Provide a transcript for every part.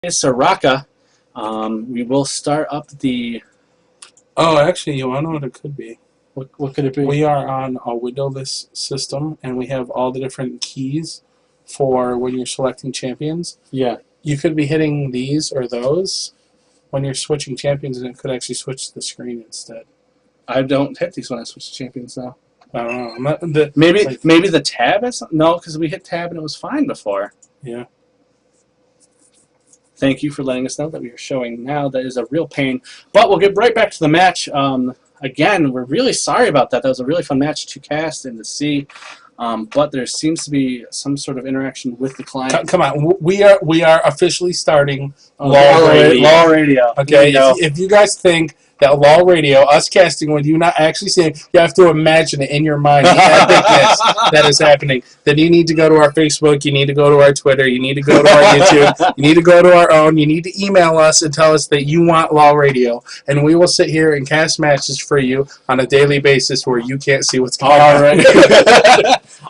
Soraka. We will start up the... Oh, actually, you want to know what it could be? What could it be? We are on a windowless system, and we have all the different keys for when you're selecting champions. Yeah. You could be hitting these or those when you're switching champions, and it could actually switch the screen instead. I don't hit these when I switch champions now. I don't know. Maybe the tab is... No, because we hit tab and it was fine before. Yeah. Thank you for letting us know that we are showing now. That is a real pain. But we'll get right back to the match. Again, we're really sorry about that. That was a really fun match to cast and to see. But there seems to be some sort of interaction with the client. Come on. We are officially starting LOL Radio. Okay, if you guys think that LOL Radio, us casting with you not actually seeing, you have to imagine it in your mind, the epicness that is happening. Then you need to go to our Facebook, you need to go to our Twitter, you need to go to our YouTube, you need to go to our own, you need to email us and tell us that you want LOL Radio, and we will sit here and cast matches for you on a daily basis where you can't see what's going on.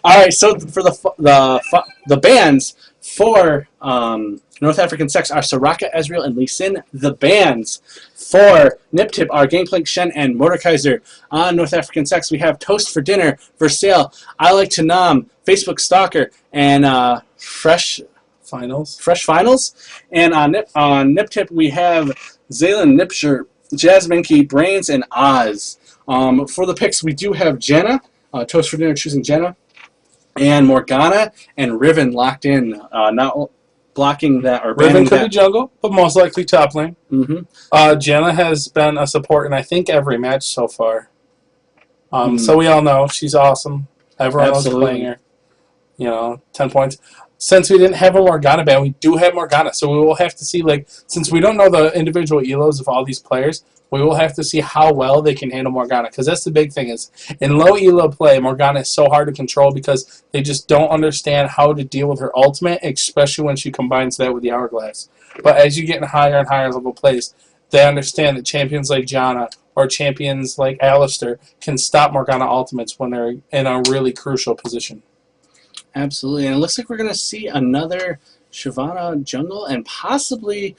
All right, so for the bands for North African Sex are Soraka, Ezreal, and Lee Sin. The bands for Niptip are Gangplank, Shen, and Mordekaiser. On North African Sex, we have Toast for Dinner, Versailles, I Like to Nom, Facebook Stalker, and Fresh Finals. And on Niptip, we have Zaylan, Nipsher, Jasmine Key, Brains, and Oz. For the picks, we do have Jenna, Toast for Dinner choosing Jenna, and Morgana and Riven locked in, not blocking that or banning Riven could that. be jungle, but most likely top lane. Mm-hmm. Jenna has been a support in I think every match so far. So we all know she's awesome. Everyone loves playing her. 10 points. Since we didn't have a Morgana ban, we do have Morgana. So we will have to see, since we don't know the individual elos of all these players, we will have to see how well they can handle Morgana. Because that's the big thing is, in low elo play, Morgana is so hard to control because they just don't understand how to deal with her ultimate, especially when she combines that with the Hourglass. But as you get in higher and higher level plays, they understand that champions like Janna or champions like Alistar can stop Morgana ultimates when they're in a really crucial position. Absolutely, and it looks like we're going to see another Shyvana jungle and possibly...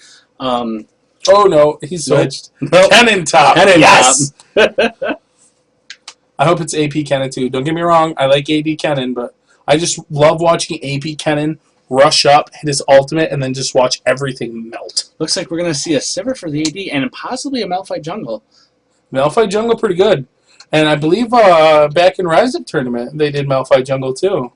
oh no, he switched. Nope. Kennen top. Kennen yes! I hope it's AP Kennen too. Don't get me wrong, I like AD Kennen, but I just love watching AP Kennen rush up, hit his ultimate, and then just watch everything melt. Looks like we're going to see a Sivir for the AD and possibly a Malphite jungle. Malphite jungle pretty good. And I believe back in Rise Up tournament, they did Malphite jungle too.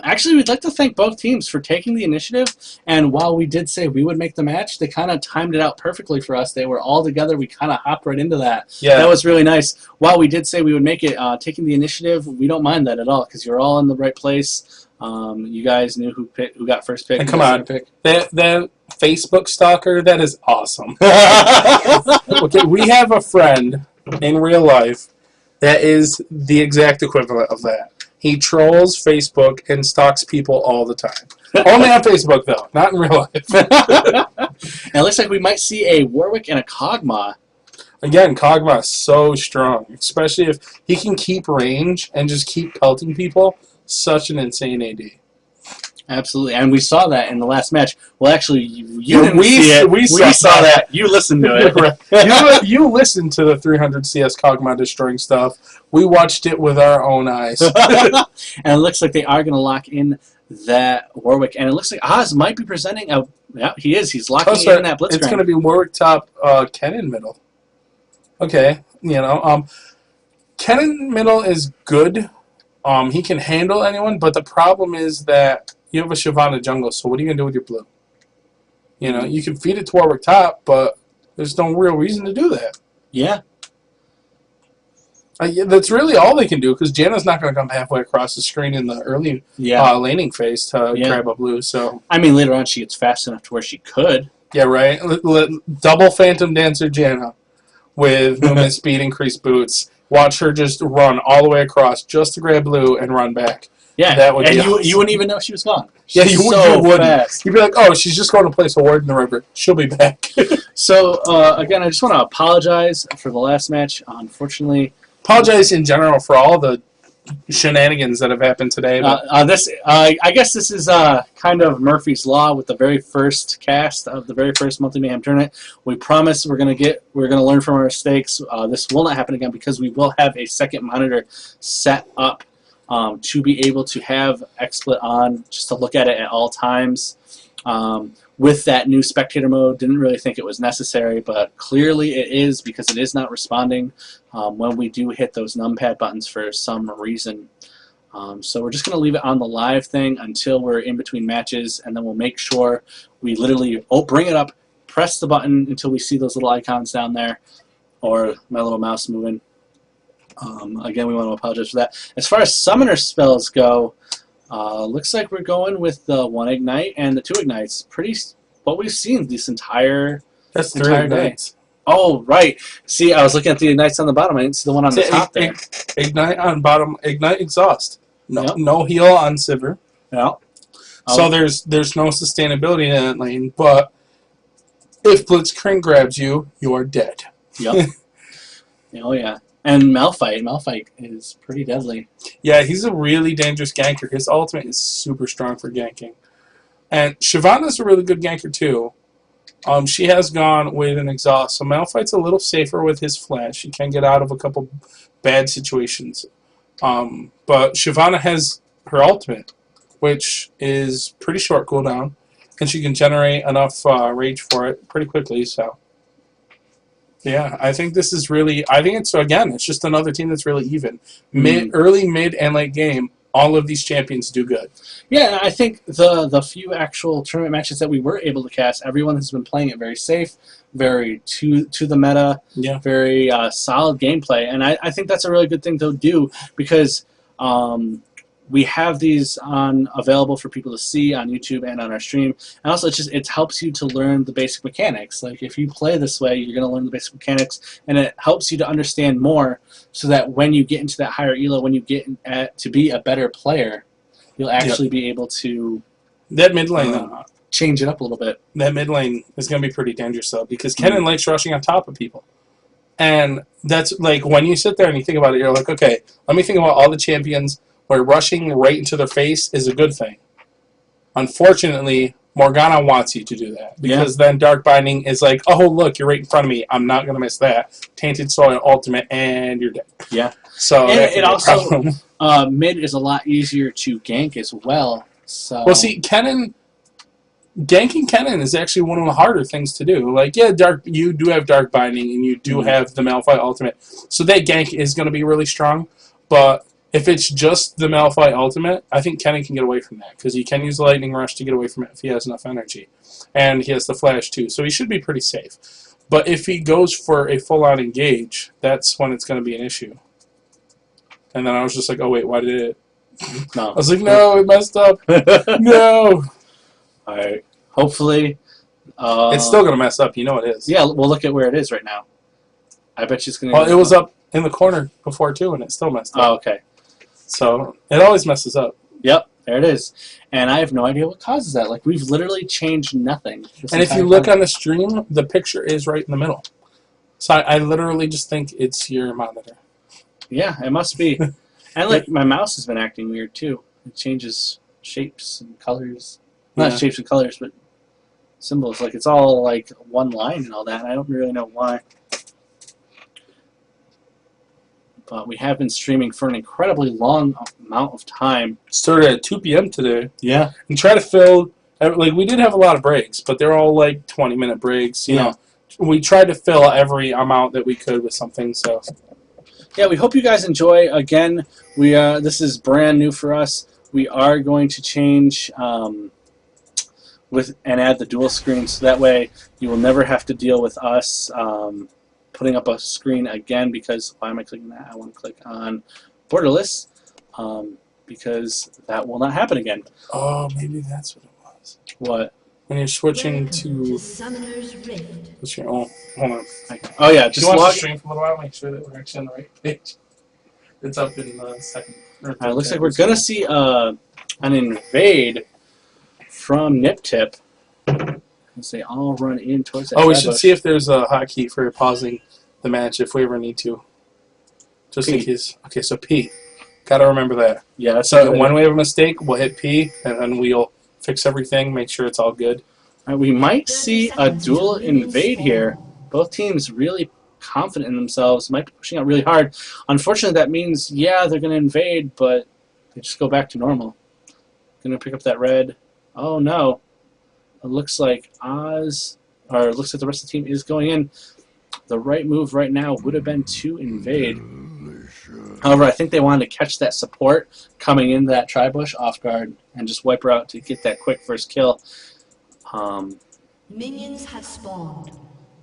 Actually, we'd like to thank both teams for taking the initiative, and while we did say we would make the match, they kind of timed it out perfectly for us. They were all together. We kind of hopped right into that. Yeah. That was really nice. While we did say we would make it, taking the initiative, we don't mind that at all, because you're all in the right place. You guys knew who got first pick. And come on, that Facebook stalker, that is awesome. Okay, we have a friend in real life that is the exact equivalent of that. He trolls Facebook and stalks people all the time. Only on Facebook, though, not in real life. And it looks like we might see a Warwick and a Kog'Maw. Again, Kog'Maw is so strong, especially if he can keep range and just keep pelting people. Such an insane AD. Absolutely, and we saw that in the last match. Well, actually, you didn't we see it. We saw that. You listened to it. You listened to the 300 CS Kog'Maw destroying stuff. We watched it with our own eyes. And it looks like they are going to lock in that Warwick. And it looks like Oz might be presenting a... Yeah, he is. He's locking in that Blitzcrank. It's going to be Warwick top, Kennen middle. Okay, Kennen middle is good. He can handle anyone, but the problem is that you have a Shyvana jungle, so what are you going to do with your blue? You can feed it to Warwick top, but there's no real reason to do that. Yeah. That's really all they can do, because Janna's not going to come halfway across the screen in the early laning phase to grab a blue. So I mean, later on she gets fast enough to where she could. Yeah, right. Double Phantom Dancer Janna with movement speed, increased boots. Watch her just run all the way across just to grab blue and run back. Yeah, that would be awesome. Awesome. You wouldn't even know she was gone. Yeah, you wouldn't. Fast. You'd be like, oh, she's just going to place a ward in the river. She'll be back. So, again, I just want to apologize for the last match. Unfortunately... Apologize in general for all the shenanigans that have happened today. But I guess this is kind of Murphy's Law with the very first cast of the very first Monthly Mayhem tournament. We promise we're gonna learn from our mistakes. This will not happen again because we will have a second monitor set up to be able to have XSplit on, just to look at it at all times. With that new spectator mode, didn't really think it was necessary, but clearly it is, because it is not responding when we do hit those numpad buttons for some reason. So we're just going to leave it on the live thing until we're in between matches, and then we'll make sure we literally bring it up, press the button until we see those little icons down there, or my little mouse moving. Again, we want to apologize for that. As far as summoner spells go, looks like we're going with the 1 Ignite and the 2 Ignites. Pretty what we've seen this entire day. Oh, right. See, I was looking at the Ignites on the bottom. I didn't see the one on the top there. Ignite on bottom. Ignite Exhaust. No, Yep. no heal on Sivir. Yeah. So there's no sustainability in that lane. But if Blitzcrank grabs you, you are dead. Yep. Oh, yeah. And Malphite is pretty deadly. Yeah, he's a really dangerous ganker. His ultimate is super strong for ganking. And Shyvana's a really good ganker, too. She has gone with an exhaust, so Malphite's a little safer with his flash. He can get out of a couple bad situations. But Shyvana has her ultimate, which is pretty short cooldown, and she can generate enough rage for it pretty quickly, so... Yeah, I think this is really... I think it's just another team that's really even. Early, mid, and late game, all of these champions do good. Yeah, I think the few actual tournament matches that we were able to cast, everyone has been playing it very safe, very to the meta, very solid gameplay. And I think that's a really good thing to do, because we have these available for people to see on YouTube and on our stream. And also, it helps you to learn the basic mechanics. Like, if you play this way, you're going to learn the basic mechanics, and it helps you to understand more, so that when you get into that higher elo, when you get to be a better player, you'll actually be able to that mid lane change it up a little bit. That mid lane is going to be pretty dangerous, though, because Kennen likes rushing on top of people. And that's, like, when you sit there and you think about it, you're like, okay, let me think about all the champions where rushing right into their face is a good thing. Unfortunately, Morgana wants you to do that, because then Dark Binding is like, oh, look, you're right in front of me. I'm not going to miss that. Tainted Soil ultimate, and you're dead. Yeah. So and it also, mid is a lot easier to gank as well. So. Well, see, ganking Kennen is actually one of the harder things to do. Like, yeah, you do have Dark Binding, and you do have the Malphite ultimate. So that gank is going to be really strong, but... if it's just the Malphite ultimate, I think Kennen can get away from that, because he can use the Lightning Rush to get away from it if he has enough energy. And he has the Flash, too, so he should be pretty safe. But if he goes for a full-on engage, that's when it's going to be an issue. And then I was just like, oh, wait, why did it... No. I was like, no, it messed up. No. All right. Hopefully... it's still going to mess up. You know it is. Yeah, we'll look at where it is right now. I bet she's going to... Well, it was up in the corner before, too, and it still messed up. Oh, okay. So, it always messes up. Yep, there it is. And I have no idea what causes that. Like, we've literally changed nothing. And if you look on the stream, the picture is right in the middle. So I literally just think it's your monitor. Yeah, it must be. And, like, my mouse has been acting weird, too. It changes shapes and colors. Not shapes and colors, but symbols. Like, it's all, like, one line and all that, and I don't really know why. But we have been streaming for an incredibly long amount of time. Started at 2 p.m. today. Yeah. And try to fill... Like, we did have a lot of breaks, but they're all, like, 20-minute breaks. You know, we tried to fill every amount that we could with something, so... Yeah, we hope you guys enjoy. Again, this is brand new for us. We are going to change and add the dual screen, so that way you will never have to deal with us putting up a screen again, because why am I clicking that? I want to click on borderless, because that will not happen again. Oh, maybe that's what it was. What? When you're switching to... What's your... Oh, hold on. Oh, yeah. Just watch the stream for a little while, make sure that we're actually on the right page. It's up in the second... It looks like we're going to see an invade from Niptip. As they all run in towards that we should see if there's a hotkey for pausing the match if we ever need to. Just in case. Okay, so P. Gotta remember that. Yeah, that's So when we have a mistake, we'll hit P, and then we'll fix everything, make sure it's all good. We might see a dual invade here. Both teams really confident in themselves, might be pushing out really hard. Unfortunately, that means, yeah, they're going to invade, but they just go back to normal. Going to pick up that red. Oh, no. It looks like Oz, or it looks like the rest of the team is going in. The right move right now would have been to invade. However, I think they wanted to catch that support coming in that tri-bush off guard and just wipe her out to get that quick first kill. Minions have spawned.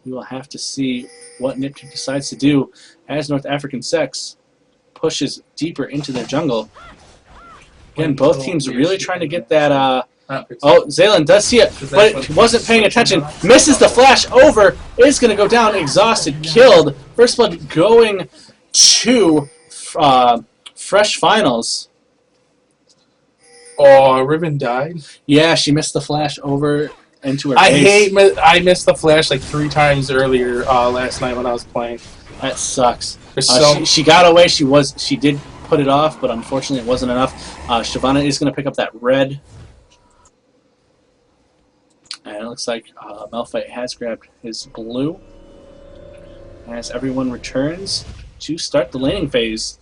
We will have to see what Niptip decides to do as North African Sex pushes deeper into their jungle. Again, both teams really trying to get that. Oh, Zaylan does see it, but wasn't paying attention. Misses the flash over. Is going to go down, exhausted, killed. First blood going to Fresh Finals. Oh, Ribbon died? Yeah, she missed the flash over into her base. I missed the flash like 3 times earlier last night when I was playing. That sucks. So she got away. She did put it off, but unfortunately it wasn't enough. Shyvana is going to pick up that red. And it looks like Malphite has grabbed his blue. As everyone returns to start the laning phase.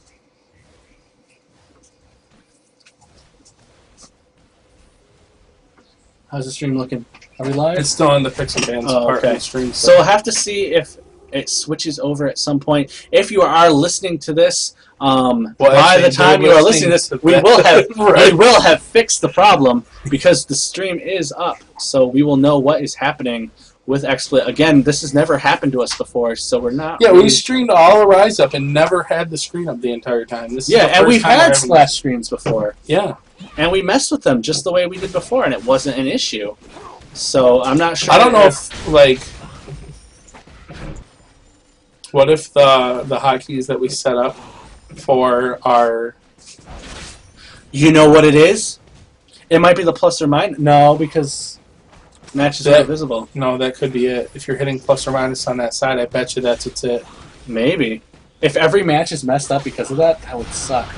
How's the stream looking? Are we live? it's still in the Picks and Bands part of the stream. So we'll have to see if it switches over at some point. If you are listening to this, by the time you are listening to this, we will have we will have fixed the problem because the stream is up. So we will know what is happening with XSplit. Again, this has never happened to us before, so we're not. Yeah, we streamed all of Rise Up and never had the screen up the entire time. This is the and first we've time had splash screens before. Yeah. And we messed with them just the way we did before, and it wasn't an issue. So I'm not sure. I don't know if like, what if the hotkeys that we set up for our... You know what it is? It might be the plus or minus. No, because matches are visible. No, that could be it. If you're hitting plus or minus on that side, I bet you that's it. Maybe. If every match is messed up because of that, that would suck.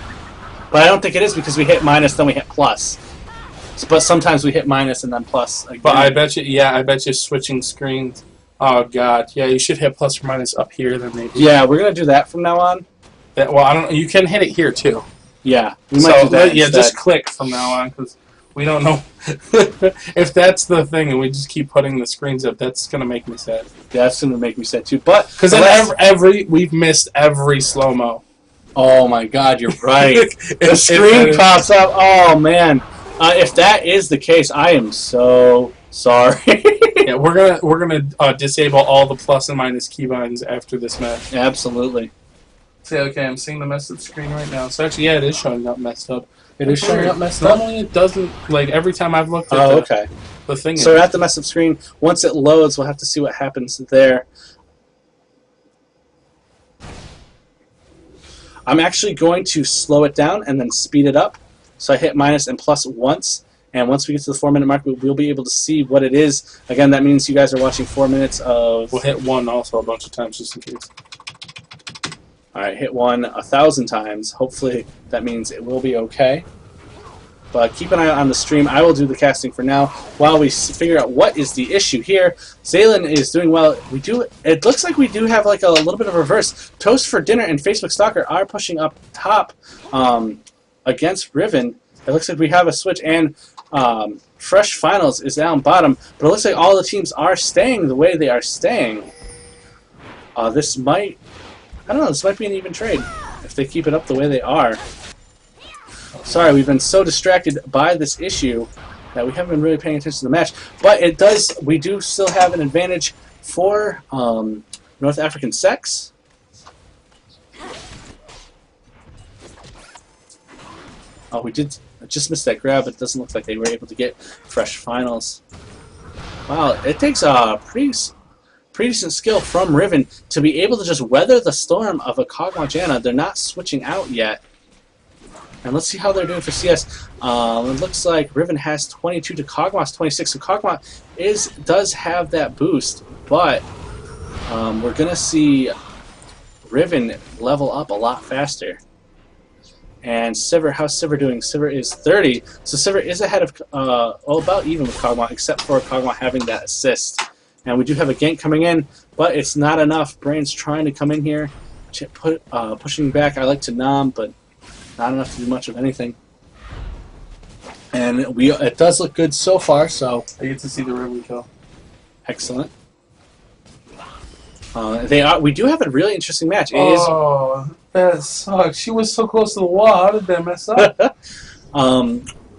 But I don't think it is because we hit minus, then we hit plus. But sometimes we hit minus and then plus again. But I bet you switching screens. Oh god, yeah, you should hit plus or minus up here then maybe. Yeah, we're gonna do that from now on. Well, I don't. You can hit it here too. Yeah, we might do that. Yeah, instead. just click from now on because we don't know if that's the thing, and we just keep putting the screens up. That's gonna make me sad. Yeah, that's gonna make me sad too. But because we've missed every slow mo. Oh my god, you're right. The screen pops up. Oh man, if that is the case, I am so sorry. Yeah, we're gonna disable all the plus and minus keybinds after this match. Absolutely. See, okay, I'm seeing the messed up screen right now. So actually, yeah, it is showing up messed up. It is showing up messed up? Normally it doesn't, like, every time I've looked at the thing. So we're at the messed up screen. Once it loads, we'll have to see what happens there. I'm actually going to slow it down and then speed it up. So I hit minus and plus once. And once we get to the 4-minute mark, we'll be able to see what it is. Again, that means you guys are watching 4 minutes of... We'll hit 1 also a bunch of times just in case. Alright, hit 1 1,000 times. Hopefully that means it will be okay. But keep an eye on the stream. I will do the casting for now while we figure out what is the issue here. Zaylan is doing well. It looks like we do have like a little bit of a reverse. Toast for Dinner and Facebook Stalker are pushing up top against Riven. It looks like we have a switch, and Fresh Finals is down bottom. But it looks like all the teams are staying the way they are staying. This might... I don't know, this might be an even trade if they keep it up the way they are. Sorry, we've been so distracted by this issue that we haven't been really paying attention to the match. But it does, we do still have an advantage for North African Sex. Oh, we did just miss that grab, but it doesn't look like they were able to get Fresh Finals. Wow, it takes a pretty decent skill from Riven to be able to just weather the storm of a Kog'Maw Janna. They're not switching out yet. And let's see how they're doing for CS. It looks like Riven has 22 to Kog'Maw's 26. So Kog'Maw does have that boost, but we're going to see Riven level up a lot faster. And Sivir, how's Sivir doing? Sivir is 30. So Sivir is ahead of, about even with Kog'Maw, except for Kog'Maw having that assist. And we do have a gank coming in, but it's not enough. Brain's trying to come in here, pushing back. I like to nom, but not enough to do much of anything. And it does look good so far, so I get to see the Riven kill. excellent. We do have a really interesting match. That sucks. She was so close to the wall. How did that mess up?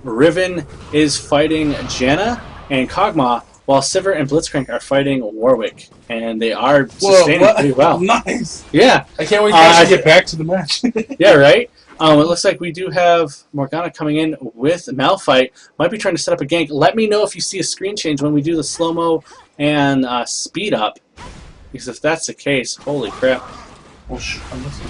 Riven is fighting Janna and Kog'Maw, while Sivir and Blitzcrank are fighting Warwick, and they are sustaining pretty well. Nice. Yeah. I can't wait to get back to the match. Yeah, right? It looks like we do have Morgana coming in with Malphite. Might be trying to set up a gank. Let me know if you see a screen change when we do the slow-mo and speed up. Because if that's the case, holy crap. I'm listening.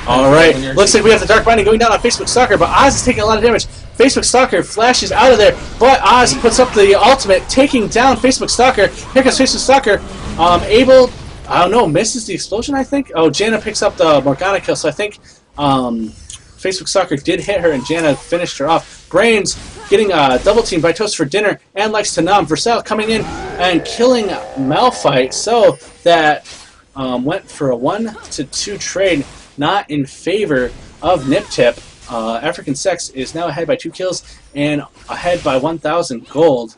Alright, looks like we have the Dark Binding going down on Facebook Stalker, but Oz is taking a lot of damage. Facebook Stalker flashes out of there, but Oz puts up the ultimate, taking down Facebook Stalker. Here comes Facebook Stalker, I don't know, misses the explosion, I think? Oh, Janna picks up the Morgana kill, so I think Facebook Stalker did hit her, and Janna finished her off. Brains getting double teamed by Toast for dinner, and likes to nom. Versailles coming in and killing Malphite, so that went for a 1-2 trade, not in favor of Niptip. African Sex is now ahead by 2 kills and ahead by 1,000 gold.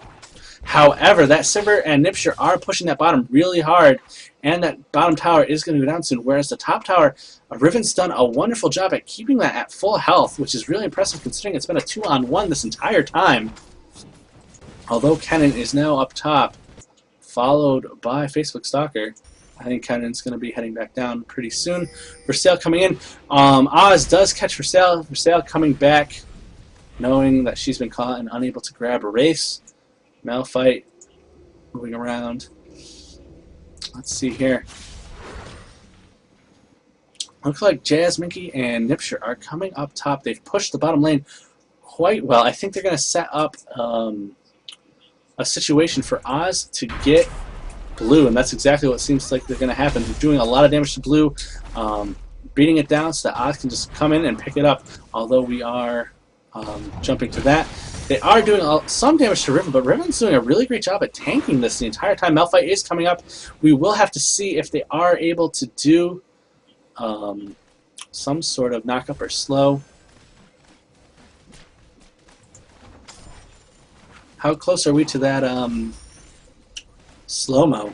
However, that Sivir and Nipshire are pushing that bottom really hard, and that bottom tower is going to go down soon, whereas the top tower, Riven's done a wonderful job at keeping that at full health, which is really impressive considering it's been a 2-on-1 this entire time. Although Kennen is now up top, followed by Facebook Stalker. I think Kennen's going to be heading back down pretty soon. Versailles coming in. Oz does catch Versailles. Versailles coming back, knowing that she's been caught and unable to grab a race. Malphite moving around. Let's see here. Looks like Jazz, Minky, and Nipshire are coming up top. They've pushed the bottom lane quite well. I think they're going to set up a situation for Oz to get blue, and that's exactly what seems like they're going to happen. They're doing a lot of damage to blue, beating it down so that Oz can just come in and pick it up, although we are jumping to that. They are doing some damage to Riven, but Riven's doing a really great job at tanking this the entire time. Malphite is coming up. We will have to see if they are able to do some sort of knock-up or slow. How close are we to that slow-mo?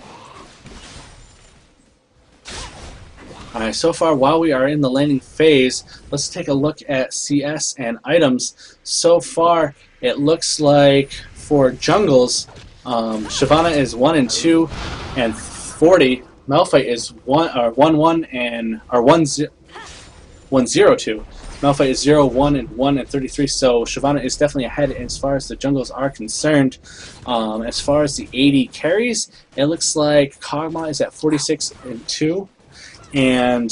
Alright, so far while we are in the landing phase, let's take a look at CS and items. So far, it looks like for jungles, Shyvana is 1 and 2 and 40. Malphite is 1-1 and 1-0-2. Malphite is 0-1 and 1 and 33. So Shyvana is definitely ahead as far as the jungles are concerned. As far as the AD carries, it looks like Kog'Maw is at 46 and 2. And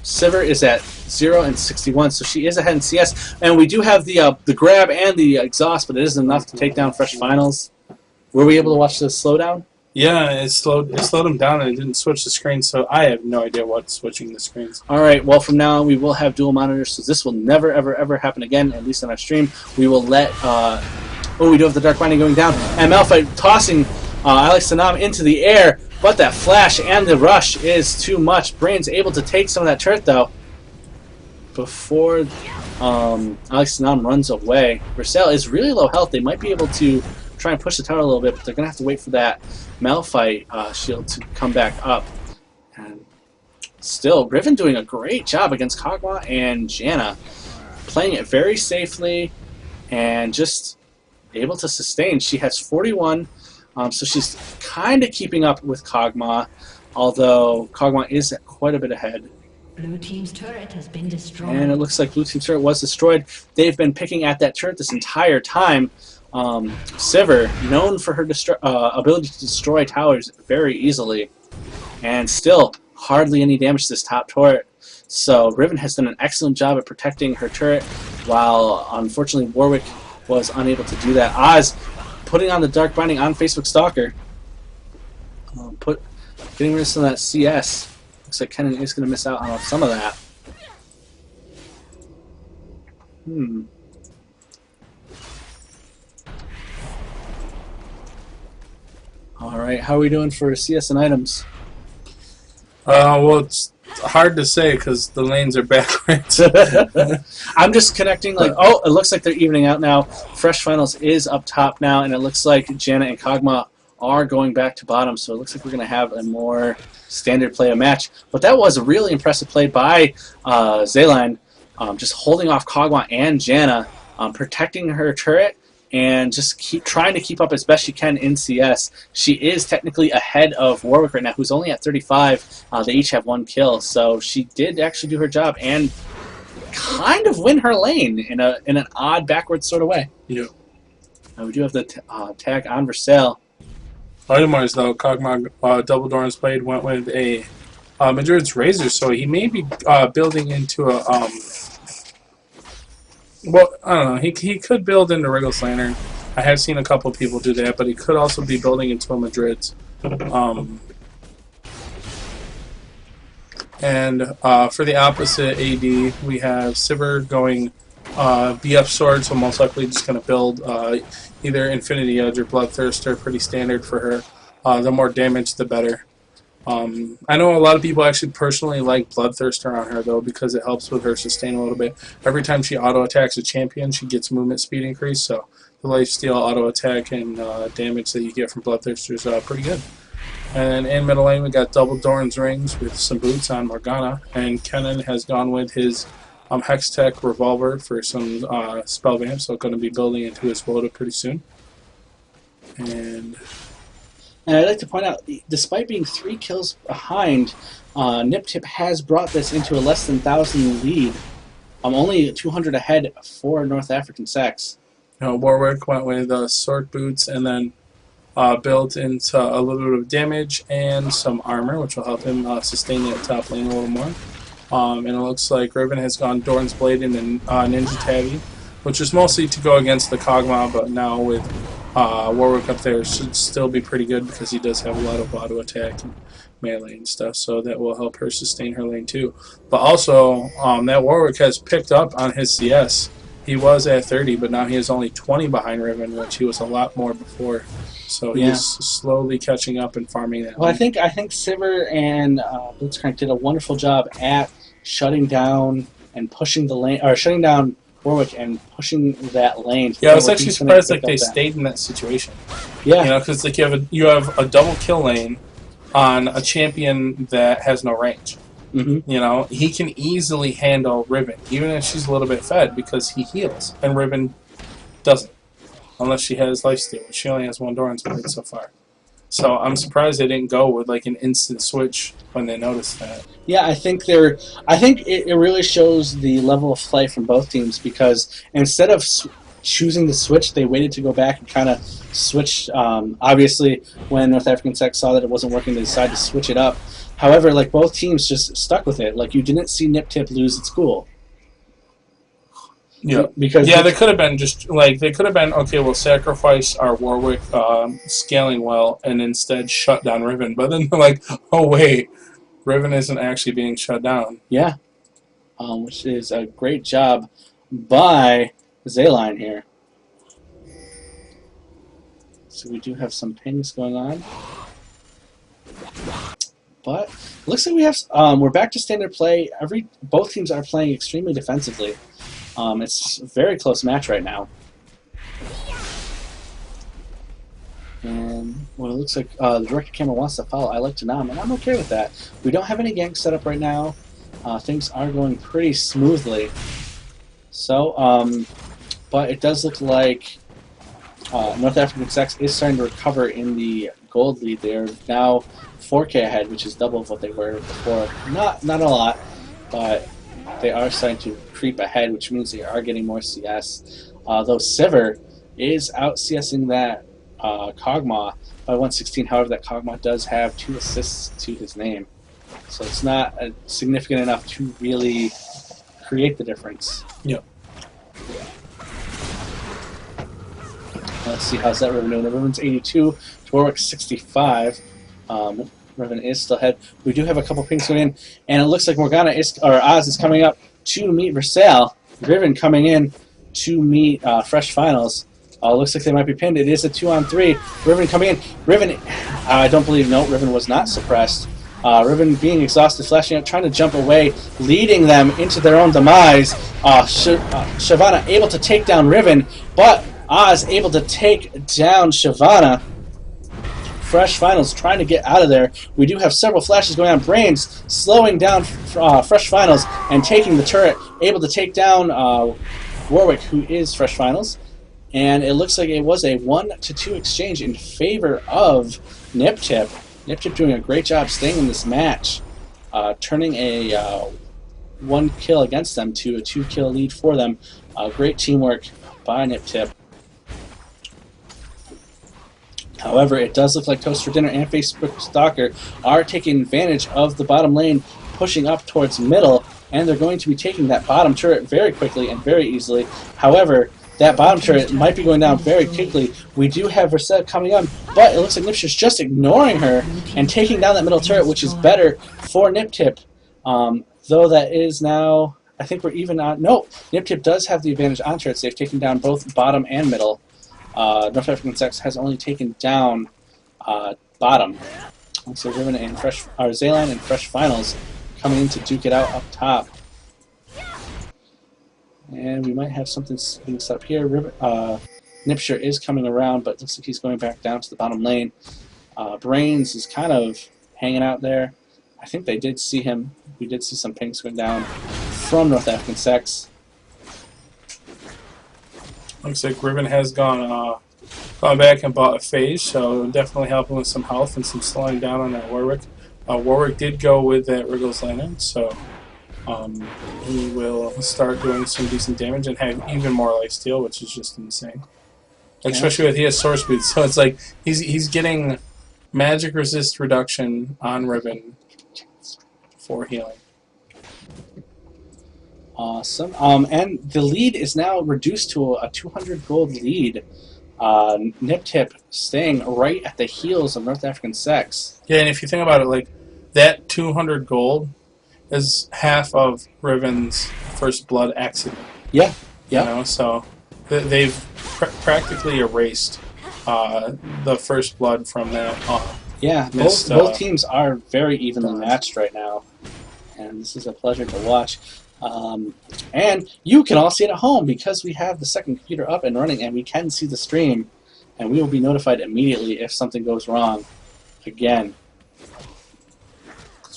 Sivir is at 0 and 61, so she is ahead in CS. And we do have the grab and the exhaust, but it isn't enough to take down Fresh Finals. Were we able to watch the slowdown? Yeah, it slowed him down and it didn't switch the screen, so I have no idea what's switching the screens. All right, well, from now on, we will have dual monitors, so this will never, ever, ever happen again, at least on our stream. We will let... we do have the Dark Binding going down, and Malphite tossing Alex Sanam into the air, but that flash and the rush is too much. Brain's able to take some of that turret, though, before Alex Sanam runs away. Versailles is really low health. They might be able to try and push the tower a little bit, but they're going to have to wait for that Malphite shield to come back up. And still, Riven doing a great job against Kog'Maw and Janna, playing it very safely and just able to sustain. She has 41, so she's kind of keeping up with Kog'Maw, although Kog'Maw is quite a bit ahead. Blue team's turret has been destroyed. And it looks like Blue team's turret was destroyed. They've been picking at that turret this entire time. Sivir, known for her ability to destroy towers very easily, and still hardly any damage to this top turret. So Riven has done an excellent job at protecting her turret, while unfortunately Warwick was unable to do that. Oz putting on the Dark Binding on Facebook Stalker, getting rid of some of that CS. Looks like Kennen is going to miss out on some of that. All right, how are we doing for CS and items? Well, it's hard to say because the lanes are backwards. I'm just connecting, like, oh, it looks like they're evening out now. Fresh Finals is up top now, and it looks like Jana and Kog'Maw are going back to bottom, so it looks like we're going to have a more standard play of match. But that was a really impressive play by Zayline, just holding off Kog'Maw and Jana, protecting her turret, and just keep trying to keep up as best she can in CS. She is technically ahead of Warwick right now, who's only at 35. They each have 1 kill, so she did actually do her job and kind of win her lane in an odd backwards sort of way. Yeah. We do have the tag on Versailles. Itemized though, Kog'Maw Double Doran's Blade went with a Madrid's Razor, so he may be building into a well, I don't know. He could build into Wriggle's Lantern. I have seen a couple people do that, but he could also be building into a Madrid's. And for the opposite AD, we have Sivir going BF Sword, so most likely just going to build either Infinity Edge or Bloodthirster, pretty standard for her. The more damage, the better. I know a lot of people actually personally like Bloodthirster on her, though, because it helps with her sustain a little bit. Every time she auto-attacks a champion, she gets movement speed increase, so the lifesteal, auto-attack, and damage that you get from Bloodthirster is pretty good. And in middle lane, we got Double Doran's Rings with some boots on Morgana, and Kennen has gone with his Hextech Revolver for some spell vamp, so going to be building into his Woda pretty soon. And I'd like to point out, despite being 3 kills behind, Niptip has brought this into a less than 1,000 lead. Only 200 ahead for North African Sex. Warwick went with sword boots and then built into a little bit of damage and some armor, which will help him sustain that top lane a little more. And it looks like Riven has gone Doran's Blade and then Ninja Tabby, which is mostly to go against the Kog'Maw, but now with Warwick up there should still be pretty good because he does have a lot of auto attack and melee and stuff, so that will help her sustain her lane too. But also, that Warwick has picked up on his CS. He was at 30, but now he is only 20 behind Riven, which he was a lot more before. So he's slowly catching up and farming that. Well, lane. I think Sivir and Blitzcrank did a wonderful job at shutting down and pushing the lane, or shutting down Warwick and pushing that lane. Yeah, I was actually surprised like they stayed in that situation. Yeah, you know, because like you have a double kill lane on a champion that has no range. Mm-hmm. You know, he can easily handle Riven, even if she's a little bit fed, because he heals, and Riven doesn't, unless she has lifesteal. She only has 1 Doran's Blade so far. So I'm surprised they didn't go with like an instant switch when they noticed that. Yeah, I think it really shows the level of play from both teams, because instead of choosing the switch, they waited to go back and kind of switch. Obviously, when North African Sex saw that it wasn't working, they decided to switch it up. However, like, both teams just stuck with it. Like, you didn't see Niptip lose its cool. Yeah, because they could have been okay, we'll sacrifice our Warwick scaling well and instead shut down Riven. But then they're like, oh wait, Riven isn't actually being shut down. Yeah, which is a great job by Zayline here. So we do have some pings going on. But looks like we have we're back to standard play. Both teams are playing extremely defensively. It's a very close match right now. And well, it looks like the director camera wants to follow I Like to Nom, and I'm okay with that. We don't have any ganks set up right now. Things are going pretty smoothly. So, but it does look like North African Sex is starting to recover in the gold lead. They're now 4K ahead, which is double of what they were before. Not a lot, but they are starting to creep ahead, which means they are getting more CS. Though Sivir is out CSing that Kog'Maw by 116. However, that Kog'Maw does have 2 assists to his name, so it's not significant enough to really create the difference. Yep. Let's see, how's that Riven doing? The Riven's 82, Warwick's 65. Riven is still ahead. We do have a couple pings coming in, and it looks like Oz is coming up to meet Versailles. Riven coming in to meet Fresh Finals. Looks like they might be pinned. It is a 2-on-3. Riven coming in. Riven, I don't believe, no, Riven was not suppressed. Riven being exhausted, flashing out, trying to jump away, leading them into their own demise. Shyvana able to take down Riven, but Oz able to take down Shyvana. Fresh Finals trying to get out of there. We do have several flashes going on. Brains slowing down Fresh Finals and taking the turret, able to take down Warwick, who is Fresh Finals. And it looks like it was a 1-2 exchange in favor of Niptip. Niptip doing a great job staying in this match, turning a 1 kill against them to a 2-kill lead for them. Great teamwork by Niptip. However, it does look like Toast for Dinner and Facebook Stalker are taking advantage of the bottom lane, pushing up towards middle, and they're going to be taking that bottom turret very quickly and very easily. However, that bottom turret might be going down very quickly. We do have Verset coming up, but it looks like Niptip's just ignoring her and taking down that middle turret, which is better for Niptip. Though that is now, I think we're even on. No, Niptip does have the advantage on turrets. They've taken down both bottom and middle. North African Sex has only taken down bottom. So Riven and Zaylan and Fresh Finals coming in to duke it out up top. And we might have something being set up here. Nipshire is coming around, but looks like he's going back down to the bottom lane. Brains is kind of hanging out there. I think they did see him. We did see some pings going down from North African Sex. Looks like Riven has gone back and bought a phase, so definitely helping with some health and some slowing down on that Warwick. Warwick did go with that Wriggles Lantern, so he will start doing some decent damage and have even more lifesteal, which is just insane. Especially with he has source speed, so it's like he's getting magic resist reduction on Riven for healing. Awesome. And the lead is now reduced to a 200 gold lead. Niptip staying right at the heels of North African Sex. Yeah, and if you think about it, like that 200 gold is half of Riven's first blood accident. Yeah, yeah. You know, so they've practically erased the first blood from that. Yeah, both teams are very evenly matched right now, and this is a pleasure to watch. And you can all see it at home because we have the second computer up and running, and we can see the stream, and we will be notified immediately if something goes wrong again.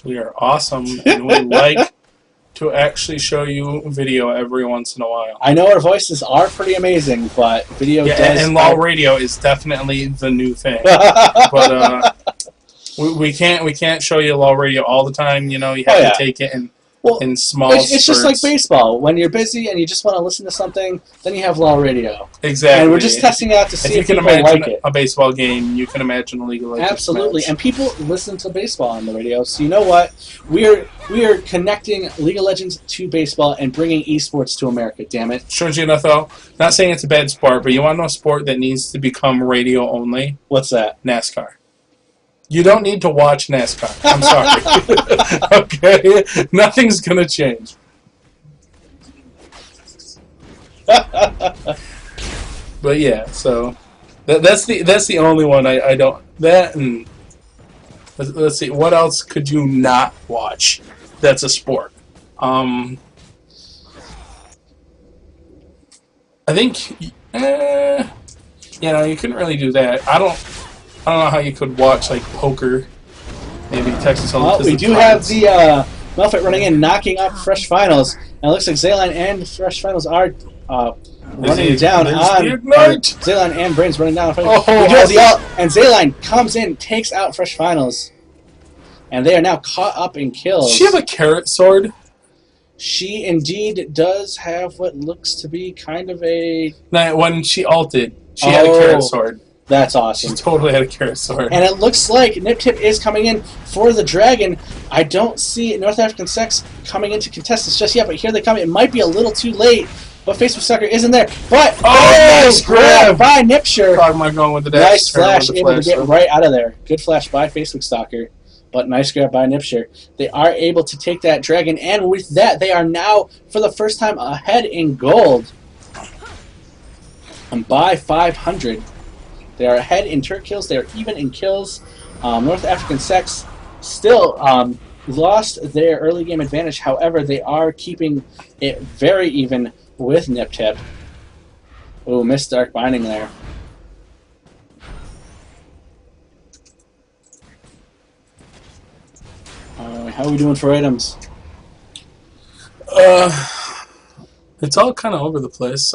We are awesome, and we like to actually show you video every once in a while. I know our voices are pretty amazing, but video does... And LOL radio is definitely the new thing. But we can't show you LOL radio all the time. You know, you have to take it in small it's just like baseball. When you're busy and you just want to listen to something, then you have LOL radio. Exactly. And we're just testing it out to see if you can people imagine like it. a baseball game, you can imagine a League of Legends Absolutely. match. And people listen to baseball on the radio. So you know what? We are connecting League of Legends to baseball and bringing esports to America, damn it. Shows you NFL. Not saying it's a bad sport, but you want to know a sport that needs to become radio only? What's that? NASCAR. You don't need to watch NASCAR. I'm sorry. Okay? Nothing's going to change. But yeah, so that's the only one I don't... That and... Let's see, what else could you not watch that's a sport? I think... you couldn't really do that. I don't know how you could watch like poker, maybe Texas Hold'em. Well, we do have the Melfit running in, knocking up Fresh Finals, and it looks like Zaylan and Fresh Finals are running down on Zaylan and Brains running down. We do have the ult, and Zaylan comes in, takes out Fresh Finals, and they are now caught up in kills. Does she have a carrot sword? She indeed does have what looks to be kind of a... No, when she ulted, she had a carrot sword. That's awesome. She totally had a carrot sword. And it looks like Niptip is coming in for the dragon. I don't see North African Sex coming in to contest this just yet, but here they come. It might be a little too late, but Facebook Sucker isn't there. But, nice grab by Nipshire. Am I going with the dash? Nice flash, able to get right out of there. Good flash by Facebook Stalker. but nice grab by Nipshire. They are able to take that dragon, and with that, they are now, for the first time, ahead in gold. And by 500. They are ahead in turret kills. They are even in kills. North African Sex still lost their early game advantage. However, they are keeping it very even with Niptip. Ooh, missed Dark Binding there. How are we doing for items? It's all kind of over the place.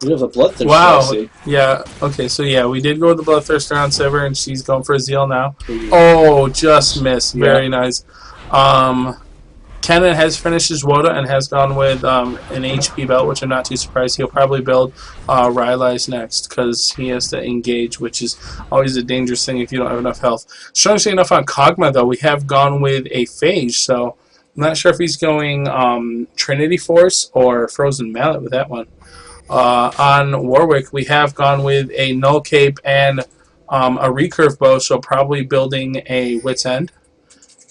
We have a Bloodthirster. Wow. Yeah. Okay. So yeah, we did go with the Bloodthirster on Sivir, and she's going for a Zeal now. Ooh. Oh, just missed. Very nice. Kennen has finished his WOTA and has gone with an HP belt, which I'm not too surprised. He'll probably build Rylai's next because he has to engage, which is always a dangerous thing if you don't have enough health. Strangely enough, on Kog'Maw, though, we have gone with a Phage, so I'm not sure if he's going Trinity Force or Frozen Mallet with that one. On Warwick, we have gone with a Null Cape and a Recurve Bow, so probably building a Wit's End.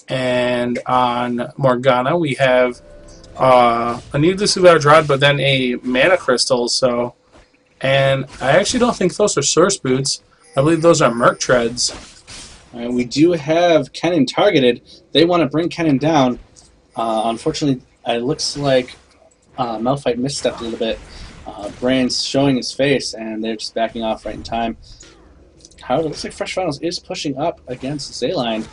And on Morgana, we have a Needless Rod, but then a Mana Crystal. So, and I actually don't think those are Source Boots. I believe those are Merc Treads. Right, we do have Kennen targeted. They want to bring Kennen down. Unfortunately, it looks like Malphite misstepped a little bit. Brain's showing his face, and they're just backing off right in time. However, it looks like Fresh Finals is pushing up against Zayline.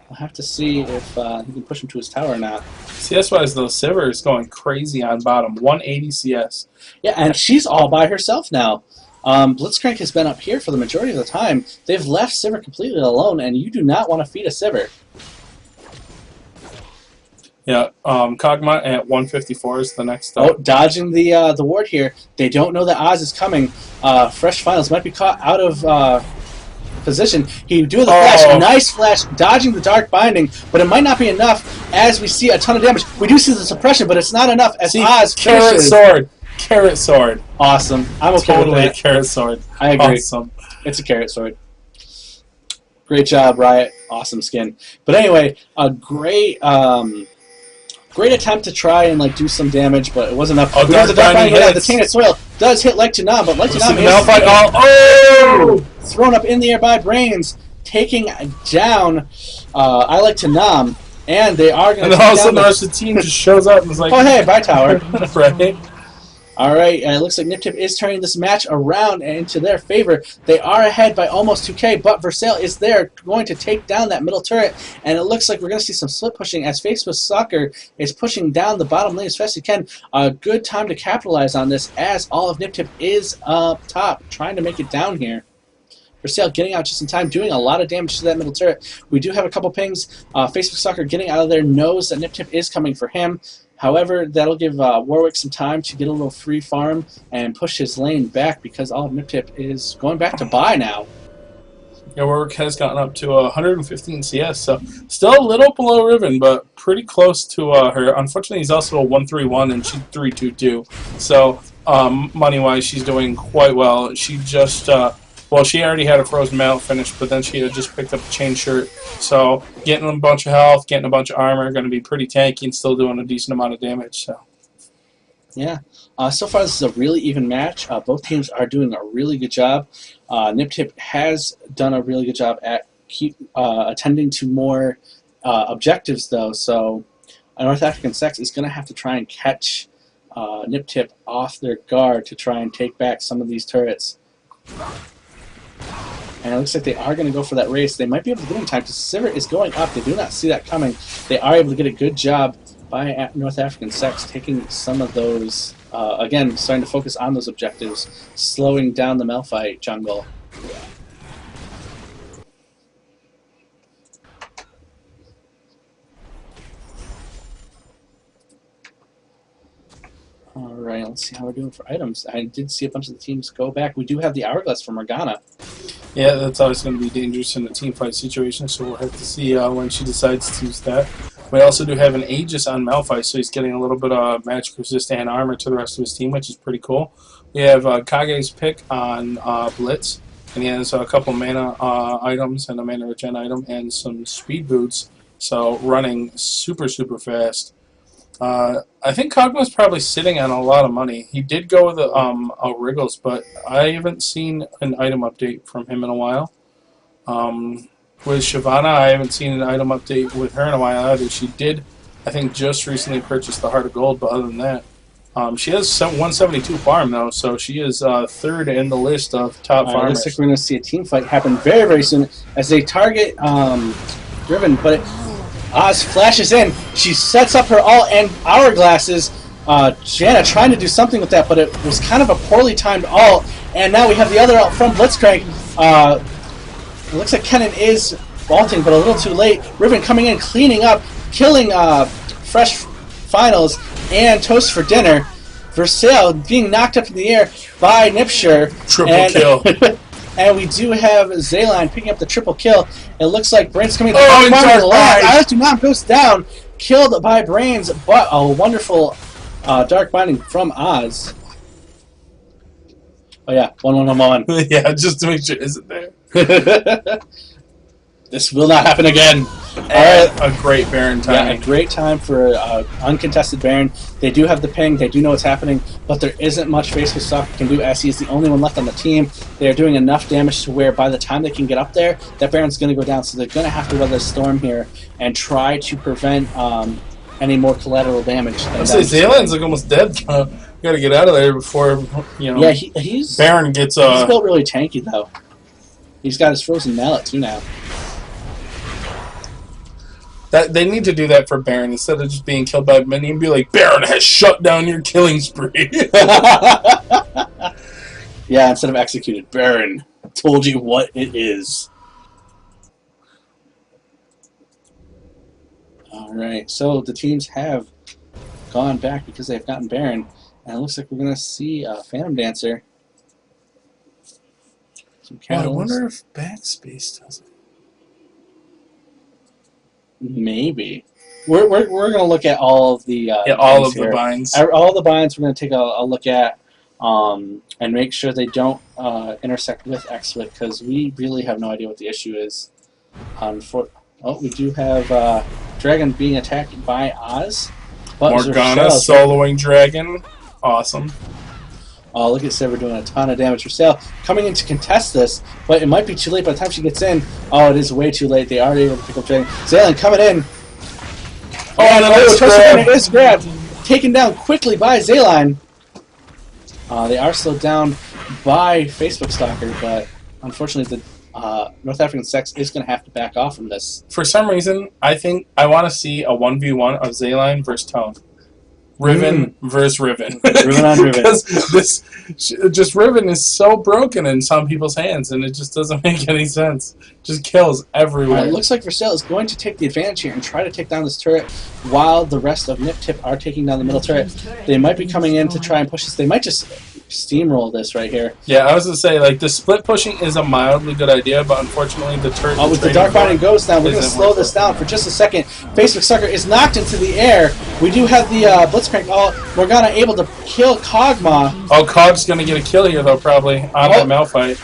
We'll have to see if he can push him to his tower or not. CS-wise, though, Sivir is going crazy on bottom. 180 CS. Yeah, and she's all by herself now. Blitzcrank has been up here for the majority of the time. They've left Sivir completely alone, and you do not want to feed a Sivir. Yeah, Kog'Maw at 154 is the next Oh, dodging the ward here. They don't know that Oz is coming. Fresh Finals might be caught out of position. He do the flash, nice flash, dodging the Dark Binding, but it might not be enough as we see a ton of damage. We do see the suppression, but it's not enough as Oz finishes. Carrot sword. Awesome. I'm okay totally with that. A carrot sword. I agree. Awesome. It's a carrot sword. Great job, Riot. Awesome skin. But anyway, a great attempt to try and do some damage, but it wasn't enough. Oh, the Dark Binding hit. The Tainted Soil does hit Like to Nam, but Like to Nam is thrown up in the air by Brains, taking down I Like to Nam, and they are going to. And all of a sudden, the rest of the team just shows up and is like, "Oh hey, bye tower." Right. All right, and it looks like Niptip is turning this match around and into their favor. They are ahead by almost 2K, but Versailles is there going to take down that middle turret, and it looks like we're going to see some split pushing as Facebook Soccer is pushing down the bottom lane as fast as he can. A good time to capitalize on this as all of Niptip is up top, trying to make it down here. Versailles getting out just in time, doing a lot of damage to that middle turret. We do have a couple pings. Facebook Soccer getting out of there, knows that Niptip is coming for him. However, that'll give Warwick some time to get a little free farm and push his lane back because all of Niptip is going back to buy now. Yeah, Warwick has gotten up to 115 CS, so still a little below Riven, but pretty close to her. Unfortunately, he's also a 131 and she's 322. So money-wise, she's doing quite well. She just well, she already had a Frozen Mallet finished, but then she had just picked up a chain shirt. So getting a bunch of health, getting a bunch of armor, going to be pretty tanky and still doing a decent amount of damage. So yeah, so far this is a really even match. Both teams are doing a really good job. Niptip has done a really good job at attending to more objectives, though. So North African Sex is going to have to try and catch Niptip off their guard to try and take back some of these turrets. And it looks like they are going to go for that race. They might be able to do it in time because Sivir is going up. They do not see that coming. They are able to get a good job by North African Sex taking some of those, again, starting to focus on those objectives, slowing down the Malphite jungle. Alright, let's see how we're doing for items. I did see a bunch of the teams go back. We do have the Hourglass for Morgana. yeah, that's always going to be dangerous in a team fight situation, so we'll have to see when she decides to use that. We also do have an Aegis on Malphite, so he's getting a little bit of magic resist and armor to the rest of his team, which is pretty cool. We have Kage's pick on Blitz, and he has a couple mana items and a mana regen item and some speed boots So running super, super fast. I think Kogma's probably sitting on a lot of money. He did go with a Wriggles, but I haven't seen an item update from him in a while. With Shyvana, I haven't seen an item update with her in a while either. She did, I think, just recently purchase the Heart of Gold, but other than that, she has 172 farm, though, so she is third in the list of top farmers. Looks like we're going to see a team fight happen very, very soon as they target Driven, but Oz flashes in. She sets up her ult and hourglasses. Janna trying to do something with that, but it was kind of a poorly timed ult, and now we have the other ult from Blitzcrank. It looks like Kennen is vaulting, but a little too late. Riven coming in, cleaning up, killing Fresh Finals and Toast for Dinner. Versailles being knocked up in the air by Nipsher. Triple kill. And we do have Zayline picking up the triple kill. It looks like Brains coming in. Oh, Dark Binding goes down, killed by Brains, but a wonderful Dark Binding from Oz. Oh yeah, 1-1-1-1. Yeah, just to make sure, is it there? This will not happen again. A great Baron time. Yeah, a great time for uncontested Baron. They do have the ping. They do know what's happening, but there isn't much Facebook Stalker can do as he is the only one left on the team. They are doing enough damage to where by the time they can get up there, that Baron's going to go down. So they're going to have to weather the storm here and try to prevent any more collateral damage. I say Zaylan's like almost dead. You got to get out of there before Yeah, he's Baron gets. He's built really tanky though. He's got his frozen mallet too now. That they need to do that for Baron instead of just being killed by a minion. Be like, Baron has shut down your killing spree. Yeah, instead of executed, Baron told you what it is. All right, so the teams have gone back because they've gotten Baron, and it looks like we're gonna see a Phantom Dancer. Some I wonder if backspace does it. Maybe. We're going to look at all of the all of the binds. All the binds we're going to take a look at and make sure they don't intersect with XSplit because we really have no idea what the issue is. We do have Dragon being attacked by Oz. Morgana soloing Dragon. Awesome. Oh, look at Sever doing a ton of damage. Versailles coming in to contest this, but it might be too late by the time she gets in. Oh, it is way too late. They are able to pick up Dragon. Zaylan coming in. Toast is grabbed. Taken down quickly by Zaylan. They are slowed down by Facebook Stalker, but unfortunately the North African Sex is going to have to back off from this. For some reason, I think I want to see a 1v1 of Zayline versus Tone. Riven versus Riven. Riven on Riven. Because just Riven is so broken in some people's hands, and it just doesn't make any sense. Just kills everywhere. It looks like Versailles is going to take the advantage here and try to take down this turret while the rest of Niptip are taking down the middle turret. They might be coming in to try and push this. They might just steamroll this right here. Yeah, I was going to say, like, the split pushing is a mildly good idea, but unfortunately the turret... with the Dark Binding goes down, we're going to slow this down for just a second. Facebook Sucker is knocked into the air. We do have the Blitzcrank. Morgana able to kill Kog'Maw. Oh, Cog's going to get a kill here, though, probably, on that Malphite.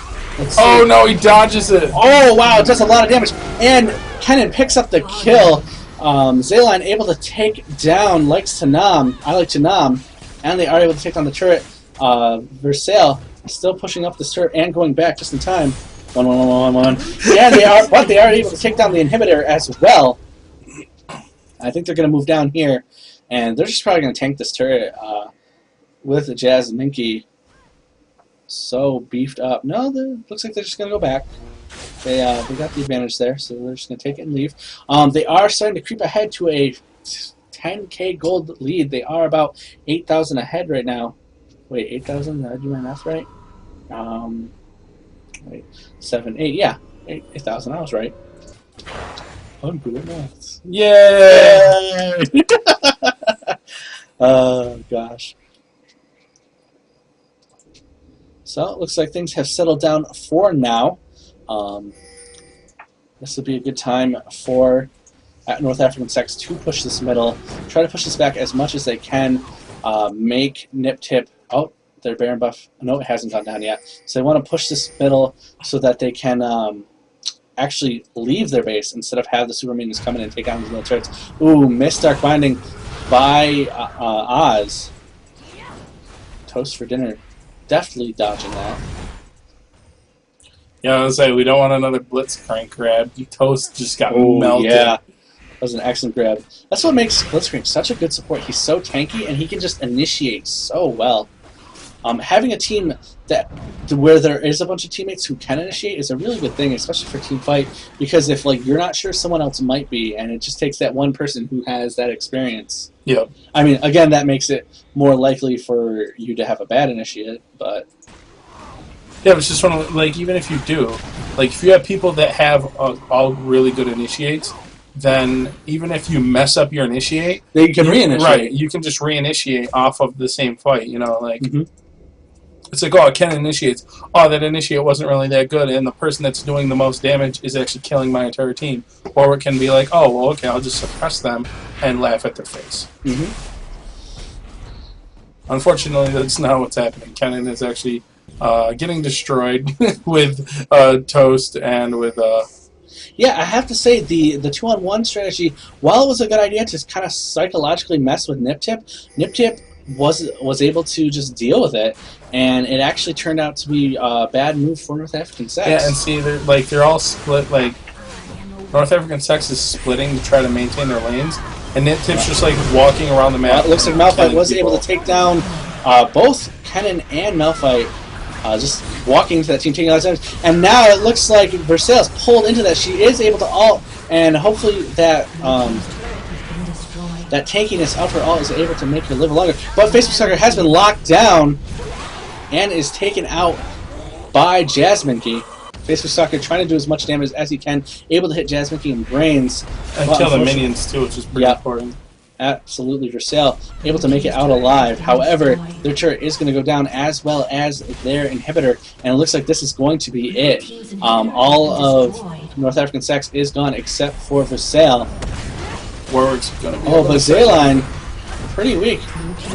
Oh, no, he dodges it. Oh, wow, it does a lot of damage. And Kennen picks up the kill. Zayline able to take down Likes Tanam. I like Tanam. And they are able to take down the turret. Versailles still pushing up this turret and going back just in time. 1-1-1-1-1. And they are able to take down the inhibitor as well. I think they're going to move down here. And they're just probably going to tank this turret with the Jazz and Minky so beefed up. No, looks like they're just going to go back. They got the advantage there, so they're just going to take it and leave. They are starting to creep ahead to a 10k gold lead. They are about 8,000 ahead right now. Wait, 8,000? Did I do my math right? Wait, 7, 8, yeah. 8,000, I was right. I'm good at maths. Yay! Oh, gosh. So, it looks like things have settled down for now. This will be a good time for North African Sex to push this middle, try to push this back as much as they can, make Niptip... Oh, their Baron buff... No, it hasn't gone down yet. So they want to push this middle so that they can actually leave their base instead of have the super minions come in and take out these little turrets. Ooh, missed Dark Binding by Oz. Toast for dinner. Definitely dodging that. Yeah, I was say we don't want another Blitzcrank grab. Toast just got melted. Yeah. That was an excellent grab. That's what makes Blitzcrank such a good support. He's so tanky, and he can just initiate so well. Having a team where there is a bunch of teammates who can initiate is a really good thing, especially for team fight, because if you're not sure, someone else might be, and it just takes that one person who has that experience. Yep. I mean, again, that makes it more likely for you to have a bad initiate, but... Yeah, it's just one of, even if you do, if you have people that have all really good initiates, then even if you mess up your initiate, they can reinitiate. Right, you can just reinitiate off of the same fight, Mm-hmm. It's oh, Ken initiates. Oh, that initiate wasn't really that good, and the person that's doing the most damage is actually killing my entire team. Or it can be oh, well, okay, I'll just suppress them and laugh at their face. Mm-hmm. Unfortunately, that's not what's happening. Kennen is actually getting destroyed with Toast and with... Yeah, I have to say, the 2-on-1 strategy, while it was a good idea to kind of psychologically mess with Niptip was able to just deal with it, and it actually turned out to be a bad move for North African Sex. Yeah, and see, they're all split. North African Sex is splitting to try to maintain their lanes, and Niptip's just walking around the map. It looks like Malphite was able to take down both Kennen and Malphite. Just walking into that team, taking a lot of damage. And now it looks like Versailles pulled into that. She is able to ult, and hopefully that that tankiness of her ult is able to make her live longer. But Facebook Soccer has been locked down and is taken out by Jasmine Key. Facebook Soccer trying to do as much damage as he can, able to hit Jasmine Key in brains. And kill the minions too, which is pretty important. Absolutely, Versailles able to make it out alive. However, their turret is going to go down as well as their inhibitor, and it looks like this is going to be it. All of North African Sex is gone except for Versailles. Warwick's going to be... Oh, but Zayline, pretty weak.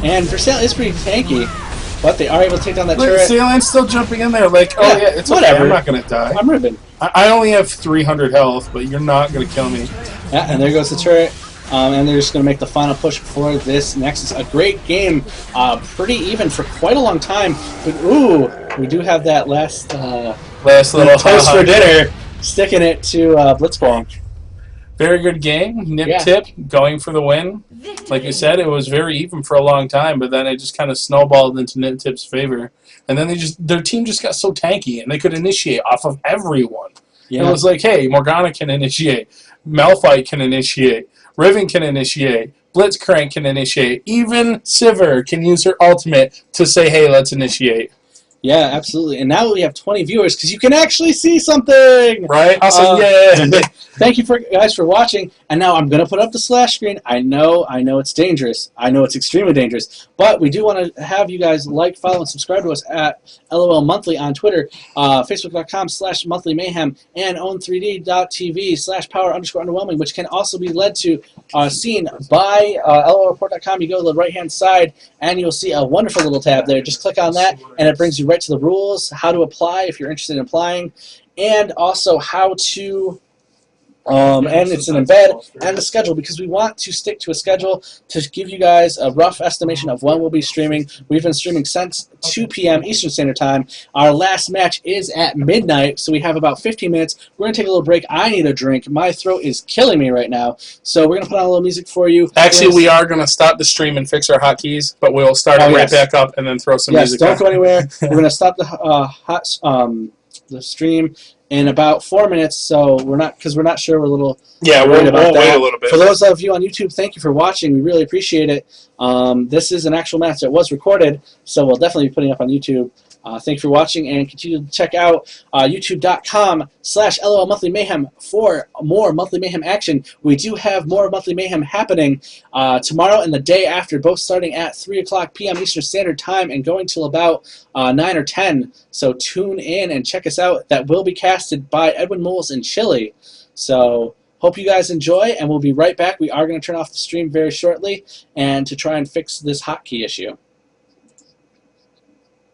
And Versailles is pretty tanky, but they are able to take down that turret. Zayline's still jumping in there it's whatever. Okay, I'm not going to die. I'm ribbing. I only have 300 health, but you're not going to kill me. Yeah, and there goes the turret. And they're just going to make the final push for this Nexus. A great game, pretty even for quite a long time. But ooh, we do have that last little toast for dinner, sticking it to Blitzball. Very good game. Niptip going for the win. Like you said, it was very even for a long time, but then it just kind of snowballed into Niptip's favor. And then their team just got so tanky, and they could initiate off of everyone. Yeah. It was hey, Morgana can initiate, Malphite can initiate, Riven can initiate, Blitzcrank can initiate, even Sivir can use her ultimate to say, hey, let's initiate. Yeah, absolutely. And now we have 20 viewers because you can actually see something! Right? Awesome, yeah! Thank you guys for watching. And now I'm going to put up the splash screen. I know it's dangerous. I know it's extremely dangerous. But we do want to have you guys follow, and subscribe to us at LOL Monthly on Twitter, Facebook.com/Monthly Mayhem, and own3d.tv/power_underwhelming, which can also be seen by LOLreport.com. You go to the right-hand side, and you'll see a wonderful little tab there. Just click on that, and it brings you right to the rules, how to apply if you're interested in applying, and also how to... and it's an embed and the schedule, because we want to stick to a schedule to give you guys a rough estimation of when we'll be streaming. We've been streaming since 2 p.m. Eastern Standard Time. Our last match is at midnight, so we have about 15 minutes. We're going to take a little break. I need a drink. My throat is killing me right now, so we're going to put on a little music for you. Actually, we are going to stop the stream and fix our hotkeys, but we'll start it right back up and then throw some music on. Yes, don't go anywhere. We're going to stop the the stream in about 4 minutes, so we're not sure. We're a little worried about that. Wait a little bit. For those of you on YouTube, thank you for watching. We really appreciate it. This is an actual match that was recorded, so we'll definitely be putting it up on YouTube. Thank you for watching, and continue to check out youtube.com/LOL Monthly Mayhem for more Monthly Mayhem action. We do have more Monthly Mayhem happening tomorrow and the day after, both starting at 3 o'clock p.m. Eastern Standard Time and going till about 9 or 10. So tune in and check us out. That will be casted by Edwin Moles in Chile. So hope you guys enjoy, and we'll be right back. We are going to turn off the stream very shortly and to try and fix this hotkey issue.